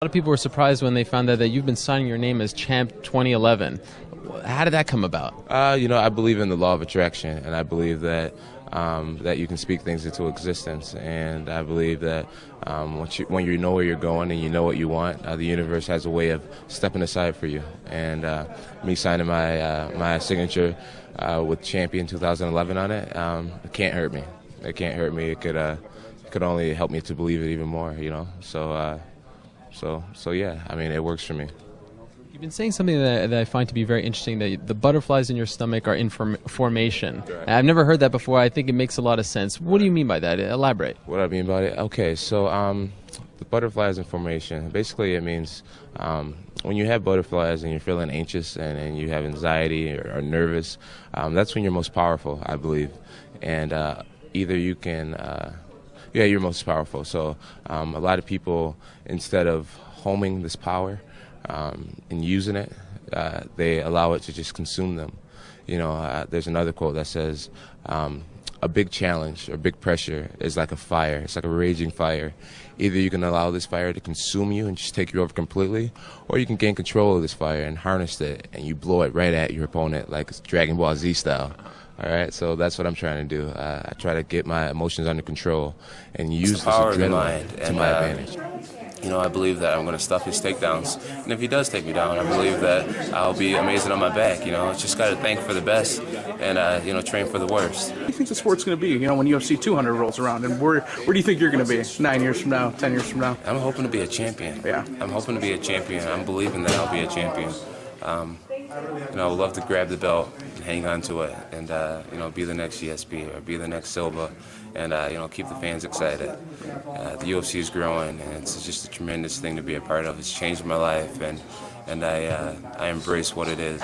A lot of people were surprised when they found out that you've been signing your name as Champ 2011. How did that come about? I believe in the law of attraction, and I believe that that you can speak things into existence. And I believe that when you know where you're going and you know what you want, the universe has a way of stepping aside for you. And me signing my signature with Champion 2011 on it, it can't hurt me. It can't hurt me. It could only help me to believe it even more. So yeah, I mean, it works for me. You've been saying something that I find to be very interesting, that the butterflies in your stomach are in formation. Right. I've never heard that before. I think it makes a lot of sense. What do you mean by that? Elaborate. What I mean by it? Okay, so the butterflies in formation, basically it means when you have butterflies and you're feeling anxious and you have anxiety or nervous, that's when you're most powerful, I believe. And either you can... you're most powerful. So a lot of people, instead of homing this power and using it, they allow it to just consume them. There's another quote that says, a big challenge or big pressure is like a fire. It's like a raging fire. Either you can allow this fire to consume you and just take you over completely, or you can gain control of this fire and harness it, and you blow it right at your opponent like it's Dragon Ball Z style. All right, so that's what I'm trying to do. I try to get my emotions under control and use this adrenaline to my advantage. I believe that I'm going to stuff his takedowns. And if he does take me down, I believe that I'll be amazing on my back. Just got to think for the best and, train for the worst. What do you think the sport's going to be, when UFC 200 rolls around? And where do you think you're going to be 9 years from now, 10 years from now? I'm hoping to be a champion. Yeah. I'm hoping to be a champion. I'm believing that I'll be a champion. I would love to grab the belt and hang on to it and, be the next GSP or be the next Silva and, keep the fans excited. The UFC is growing, and it's just a tremendous thing to be a part of. It's changed my life, and I embrace what it is.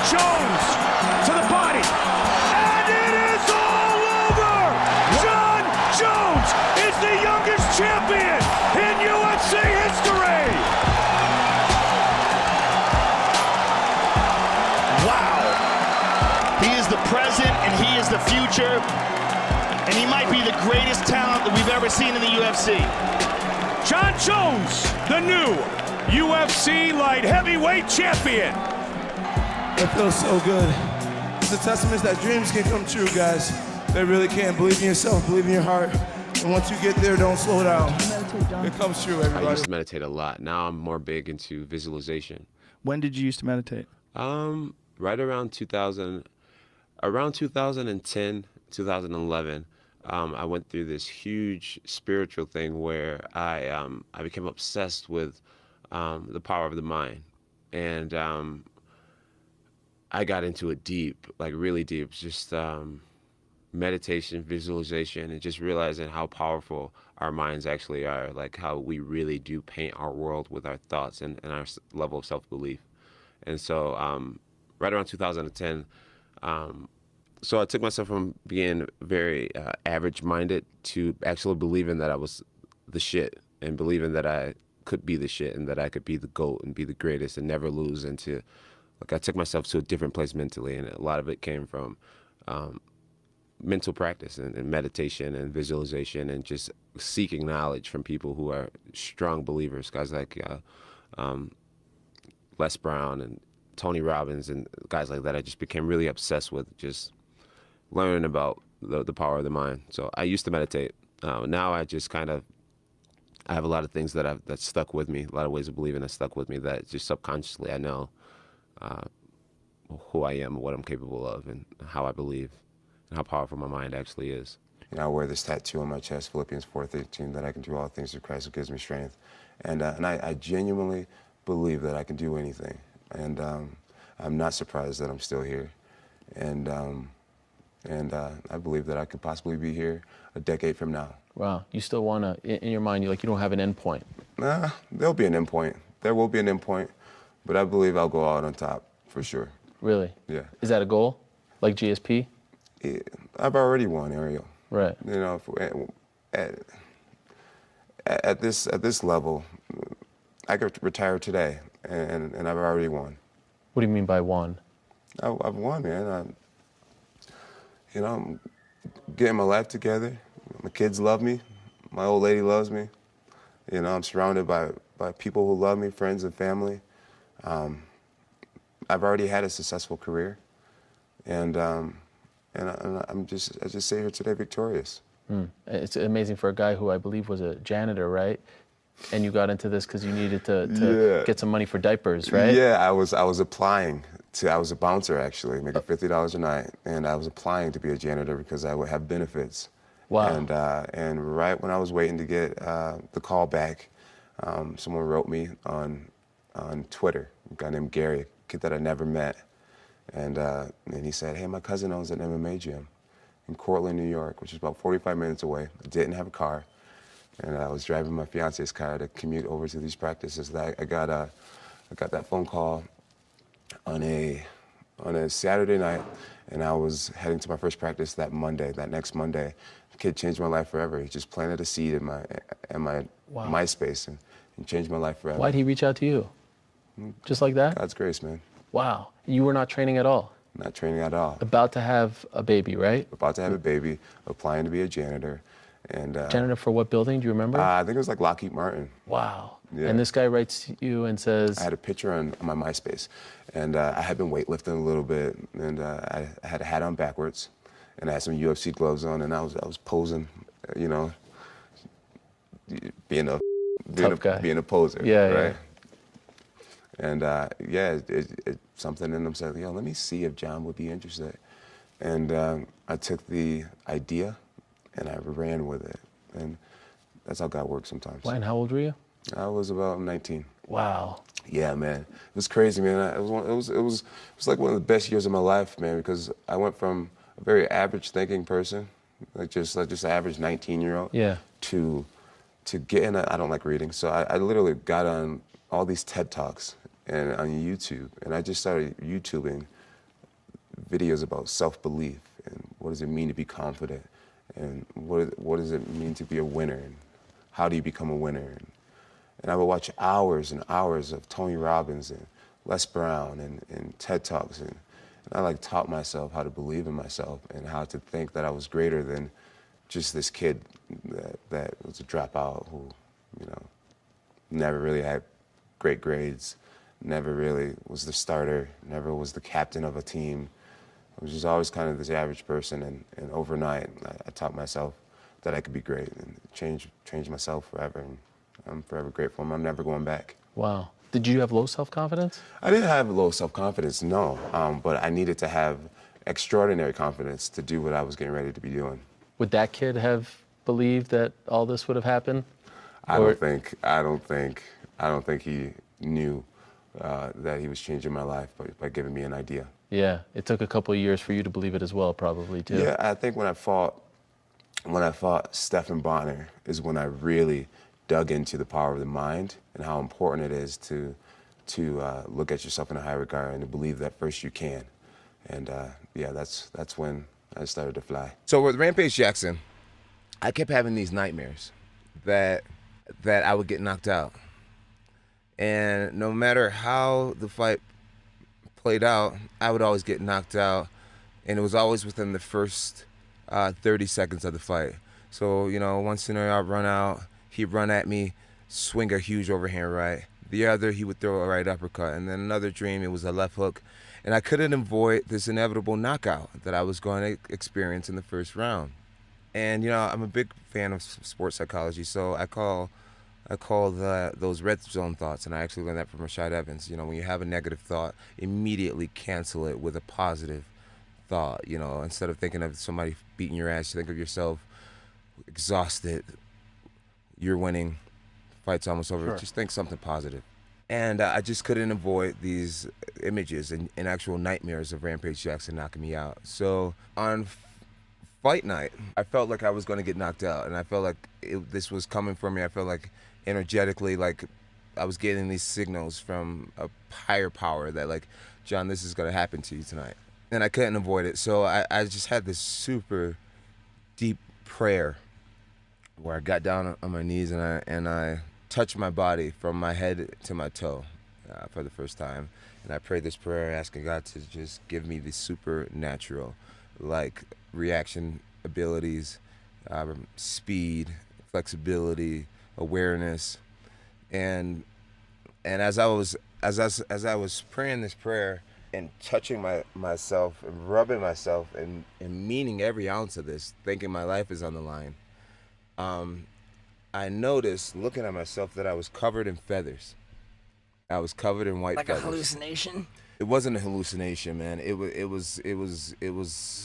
Jones to the body, and it is all over! Jon Jones is the youngest champion in UFC history! He is the present and he is the future, and he might be the greatest talent that we've ever seen in the UFC. Jon Jones, the new UFC light heavyweight champion. It feels so good. It's a testament that dreams can come true, guys. They really can. Believe in yourself, believe in your heart. And once you get there, don't slow down. It comes true, everybody. I used to meditate a lot. Now I'm more big into visualization. When did you used to meditate? Right around 2000, around 2010, 2011, I went through this huge spiritual thing where I became obsessed with the power of the mind, and I got into it deep, like really deep, just meditation, visualization, and just realizing how powerful our minds actually are, like how we really do paint our world with our thoughts and our level of self-belief. And so right around 2010, so I took myself from being very average-minded to actually believing that I was the shit, and believing that I could be the shit and that I could be the GOAT and be the greatest and never lose. I took myself to a different place mentally, and a lot of it came from mental practice and meditation and visualization and just seeking knowledge from people who are strong believers, guys like Les Brown and Tony Robbins and guys like that. I just became really obsessed with just learning about the power of the mind. So I used to meditate. Now I just I have a lot of things that stuck with me, a lot of ways of believing that stuck with me that just subconsciously I know who I am, what I'm capable of, and how I believe, and how powerful my mind actually is. I wear this tattoo on my chest, Philippians 4:13, that I can do all things through Christ who gives me strength. And I genuinely believe that I can do anything. And I'm not surprised that I'm still here. And I believe that I could possibly be here a decade from now. Wow, you still want to, in your mind, you don't have an end point. Nah, there'll be an end point. There will be an end point, but I believe I'll go out on top for sure. Really? Yeah. Is that a goal, like GSP? Yeah, I've already won, Ariel. Right. At this level, I could retire today, and I've already won. What do you mean by won? I've won, man. I'm getting my life together. My kids love me. My old lady loves me. You know, I'm surrounded by people who love me, friends and family. I've already had a successful career, and I just sit here today victorious. It's amazing for a guy who I believe was a janitor, right? And you got into this because you needed to get some money for diapers, right? Yeah, I was applying to. I was a bouncer actually, making $50 a night, and I was applying to be a janitor because I would have benefits. Wow. And right when I was waiting to get the call back, someone wrote me on Twitter, a guy named Gary, a kid that I never met, and he said, "Hey, my cousin owns an MMA gym in Cortland, New York, which is about 45 minutes away. I didn't have a car, and I was driving my fiance's car to commute over to these practices. I got that phone call on a Saturday night, and I was heading to my first practice that next Monday. The kid changed my life forever. He just planted a seed in my MySpace and changed my life forever. Why'd he reach out to you? Just like that? God's grace, man. Wow. You were not training at all? Not training at all. About to have a baby, right? About to have a baby, applying to be a janitor. And janitor for what building? Do you remember? I think it was like Lockheed Martin. Wow. Yeah. And this guy writes to you and says... I had a picture on my MySpace, and I had been weightlifting a little bit, and I had a hat on backwards, and I had some UFC gloves on, and I was posing, you know, being a poser, yeah, right? Yeah. And something in them said, "Yo, let me see if John would be interested," and I took the idea, and I ran with it, and that's how God works sometimes. Why, and how old were you? I was about 19. Wow. Yeah, man. It was crazy, man. It was like one of the best years of my life, man, because I went from a very average thinking person, like just an average 19-year-old, Yeah. to get in I don't like reading, so I literally got on all these TED Talks and on YouTube, and I just started YouTubing videos about self-belief and what does it mean to be confident, and what does it mean to be a winner, and how do you become a winner. And I would watch hours and hours of Tony Robbins and Les Brown and TED Talks, and I like taught myself how to believe in myself and how to think that I was greater than just this kid that was a dropout who, you know, never really had great grades, never really was the starter, never was the captain of a team. I was just always kind of this average person, and overnight I taught myself that I could be great and change myself forever. And I'm forever grateful. I'm never going back. Wow. Did you have low self-confidence? I didn't have low self-confidence, no. But I needed to have extraordinary confidence to do what I was getting ready to be doing. Would that kid have believed that all this would have happened? I don't think he knew that he was changing my life by giving me an idea. Yeah. It took a couple of years for you to believe it as well, probably, too. Yeah, I think when I fought Stephan Bonnar is when I really dug into the power of the mind and how important it is to look at yourself in a high regard and to believe that first you can. And that's when I started to fly. So with Rampage Jackson, I kept having these nightmares that I would get knocked out. And no matter how the fight played out, I would always get knocked out. And it was always within the first 30 seconds of the fight. So, you know, one scenario I'd run out, he'd run at me, swing a huge overhand right. The other, he would throw a right uppercut. And then another dream, it was a left hook. And I couldn't avoid this inevitable knockout that I was going to experience in the first round. And, you know, I'm a big fan of sports psychology, so I call those red zone thoughts, and I actually learned that from Rashad Evans. You know, when you have a negative thought, immediately cancel it with a positive thought. You know, instead of thinking of somebody beating your ass, you think of yourself exhausted, you're winning, fight's almost over. Sure. Just think something positive. And I just couldn't avoid these images and actual nightmares of Rampage Jackson knocking me out. So on fight night, I felt like I was going to get knocked out, and I felt like this was coming for me. I felt like energetically, like I was getting these signals from a higher power that, like, John, this is going to happen to you tonight. And I couldn't avoid it. So I just had this super deep prayer where I got down on my knees and I touched my body from my head to my toe for the first time. And I prayed this prayer asking God to just give me the supernatural, like, reaction abilities, speed, flexibility, awareness, and as I was praying this prayer and touching myself and rubbing myself and meaning every ounce of this, thinking my life is on the line, I noticed, looking at myself, that I was covered in feathers. I was covered in white feathers. Like a hallucination? It wasn't a hallucination, man. It was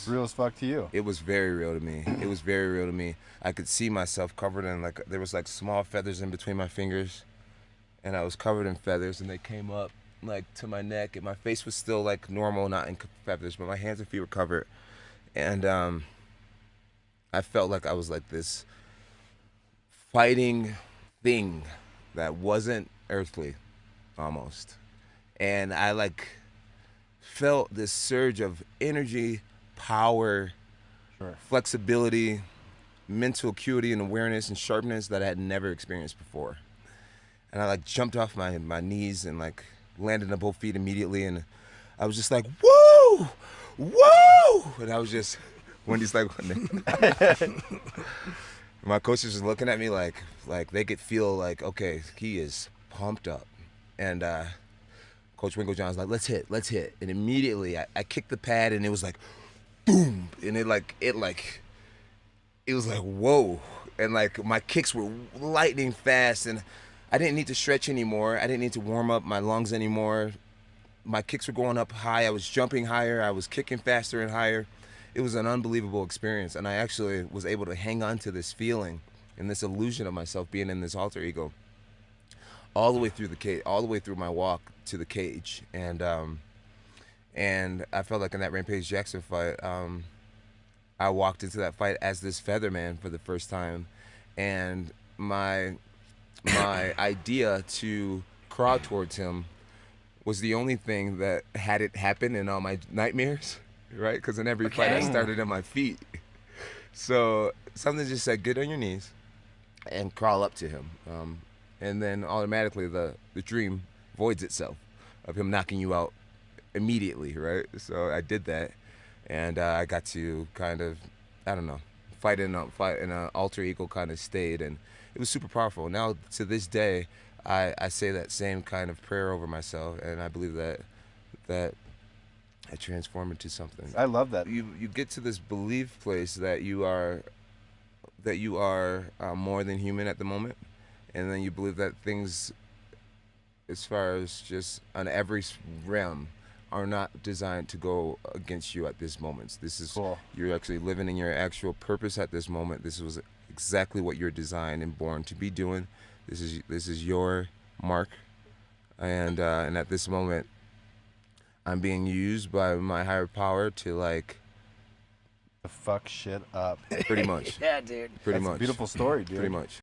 real as fuck to you. It was very real to me. It was very real to me. I could see myself covered in, like, there was like small feathers in between my fingers, and I was covered in feathers, and they came up like to my neck, and my face was still like normal, not in feathers, but my hands and feet were covered, and I felt like I was like this fighting thing that wasn't earthly, almost, and I like felt this surge of energy, power, flexibility, mental acuity and awareness and sharpness that I had never experienced before. And I like jumped off my knees and like landed on both feet immediately, and I was just like, woo, woo, and I was just, Wendy's like, my coach was just looking at me like they could feel like, okay, he is pumped up, and Coach Winkle John's like, let's hit, and immediately I kicked the pad, and it was like, boom, and it was like, whoa, and like my kicks were lightning fast, and I didn't need to stretch anymore. I didn't need to warm up my lungs anymore. My kicks were going up high. I was jumping higher. I was kicking faster and higher. It was an unbelievable experience, and I actually was able to hang on to this feeling and this illusion of myself being in this alter ego all the way through the cage, all the way through my walk to the cage, and I felt like in that Rampage Jackson fight, I walked into that fight as this feather man for the first time, and my idea to crawl towards him was the only thing that had it happen in all my nightmares, right? Because in every fight I started on my feet. So something just said, get on your knees and crawl up to him. And then automatically the dream voids itself of him knocking you out immediately, right? So I did that, and I got to kind of, I don't know, fight in an alter ego kind of state, and it was super powerful. Now, to this day, I say that same kind of prayer over myself, and I believe that I transform into something. I love that. You get to this belief place that you are more than human at the moment, and then you believe that things, as far as just on every realm, are not designed to go against you at this moment. This is cool. You're actually living in your actual purpose at this moment. This was exactly what you're designed and born to be doing. This is your mark, and at this moment, I'm being used by my higher power to like fuck shit up. Pretty much. Yeah, dude. Pretty That's much. a beautiful story, dude. Pretty much.